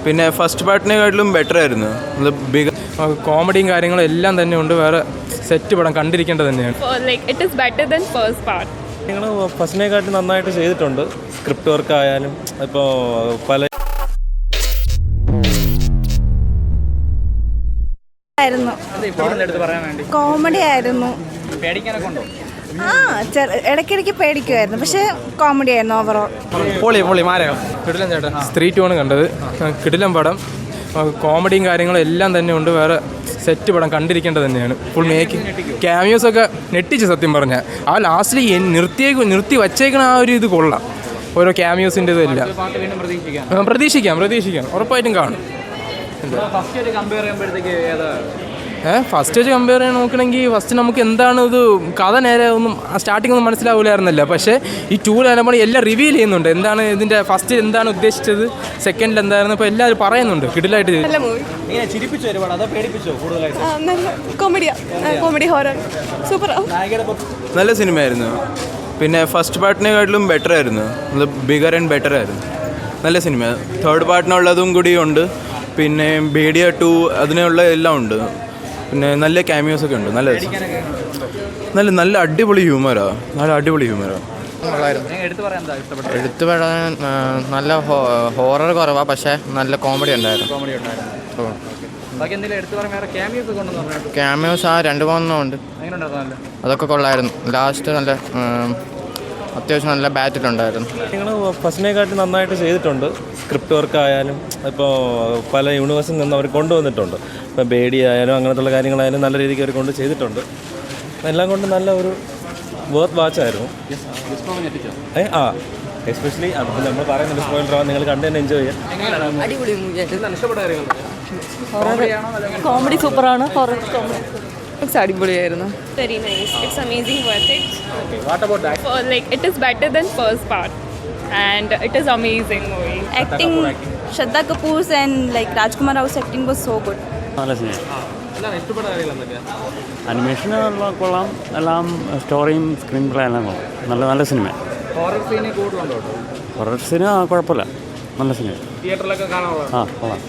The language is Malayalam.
പിന്നെ ഫസ്റ്റ് പാർട്ടിനെക്കാട്ടിലും ബെറ്റർ ആയിരുന്നു. കോമഡിയും കാര്യങ്ങളും എല്ലാം തന്നെ ഉണ്ട്. വേറെ സെറ്റ് പടം കണ്ടിരിക്കേണ്ടത് തന്നെയാണ്. നിങ്ങൾ ഫസ്റ്റിനെക്കാട്ടി നന്നായിട്ട് ചെയ്തിട്ടുണ്ട്. സ്ക്രിപ്റ്റ് വർക്ക് ആയാലും ഇപ്പോൾ പല കോമഡി ആയിരുന്നു. ഇടയ്ക്കിടയ്ക്ക് പേടിക്കുമായിരുന്നു, പക്ഷെ കോമഡി ആയിരുന്നു ഓവറോൾ. പൊളി മാരകം കിടിലൻ ചേട്ടാ. സ്ത്രീ ടൂണ് കണ്ടത്. കിടിലൻ പടം. കോമഡിയും കാര്യങ്ങളും എല്ലാം തന്നെ ഉണ്ട്. വേറെ സെറ്റ് പടം കണ്ടിരിക്കേണ്ടത് തന്നെയാണ്. ഫുൾ മേക്കിംഗ് ക്യാമിയോസൊക്കെ ഞെട്ടിച്ച് സത്യം പറഞ്ഞാൽ. ആ ലാസ്റ്റിൽ നിർത്തി വച്ചേക്കണ ആ ഒരു ഇത് കൊള്ളാം. ഓരോ ക്യാമിയോസിൻ്റെ ഇതെല്ലാം പ്രതീക്ഷിക്കാം ഉറപ്പായിട്ടും കാണും. ഫസ്റ്റ് വെച്ച് കമ്പയർ ചെയ്യാൻ നോക്കണമെങ്കിൽ ഫസ്റ്റ് നമുക്ക് എന്താണ് ഇത് കഥ നേരെ ഒന്നും സ്റ്റാർട്ടിംഗ് ഒന്നും മനസ്സിലാവില്ലായിരുന്നല്ലോ. പക്ഷേ ഈ ടൂലാകുമ്പോൾ എല്ലാം റിവീൽ ചെയ്യുന്നുണ്ട്. എന്താണ് ഇതിൻ്റെ ഫസ്റ്റ് എന്താണ് ഉദ്ദേശിച്ചത്, സെക്കൻഡിൽ എന്തായിരുന്നു, ഇപ്പോൾ എല്ലാവരും പറയുന്നുണ്ട്. കിടിലായിട്ട് നല്ല സിനിമയായിരുന്നു. പിന്നെ ഫസ്റ്റ് പാർട്ടിനെക്കാട്ടിലും ബെറ്റർ ആയിരുന്നു. ബിഗർ ആൻഡ് ബെറ്റർ ആയിരുന്നു. നല്ല സിനിമ. തേർഡ് പാർട്ടിനുള്ളതും കൂടി ഉണ്ട്. പിന്നെ ബേഡിയ 2 അതിനുള്ള എല്ലാം ഉണ്ട്. പിന്നെ നല്ല ക്യാമിയോസൊക്കെ ഉണ്ട്. നല്ല അടിപൊളി ഹ്യൂമറാണ്. എടുത്തു പറയാൻ നല്ല ഹൊറർ കുറവാണ്, പക്ഷേ നല്ല കോമഡി ഉണ്ടായിരുന്നു. ക്യാമിയോസ് 2-3 ഉണ്ട്. അതൊക്കെ കൊള്ളായിരുന്നു. ലാസ്റ്റ് നല്ല അത്യാവശ്യം നല്ല ബാറ്റിലുണ്ടായിരുന്നു. നിങ്ങൾ ഫസ്റ്റിനെക്കാട്ടി നന്നായിട്ട് ചെയ്തിട്ടുണ്ട്. സ്ക്രിപ്റ്റ് വർക്ക് ആയാലും ഇപ്പോൾ പല യൂണിവേഴ്സിൽ നിന്ന് അവർ കൊണ്ടുവന്നിട്ടുണ്ട്. ഇപ്പോൾ ബേഡി ആയാലും അങ്ങനത്തുള്ള കാര്യങ്ങളായാലും നല്ല രീതിക്ക് അവർ കൊണ്ട് ചെയ്തിട്ടുണ്ട്. എല്ലാം കൊണ്ട് നല്ല ഒരു വർത്ത് വാച്ചായിരുന്നു. എസ്പെഷ്യലി അപ്പോൾ നമ്മൾ പറയുന്നുണ്ട് സ്പോയിലർ നിങ്ങൾ കണ്ടു തന്നെ എൻജോയ് ചെയ്യാം. കോമഡി സൂപ്പറാണ്. അടിപൊളിയായിരുന്നു. Very nice. It's amazing, worth it. Okay. What about that? It is better than first part, and it is amazing movie. Acting, Shraddha Kapoor's and Rajkumar Rao's acting was so good. നല്ല സിനിമ. അനിമേഷൻ കൊള്ളാം. എല്ലാം സ്റ്റോറിയും സ്ക്രീൻ പ്ലേ എല്ലാം കൊള്ളാം. നല്ല സിനിമ. ഹൊറർ സീന് കുഴപ്പമില്ല. നല്ല സിനിമ. തിയേറ്ററിലൊക്കെ കാണാം. കൊള്ളാം.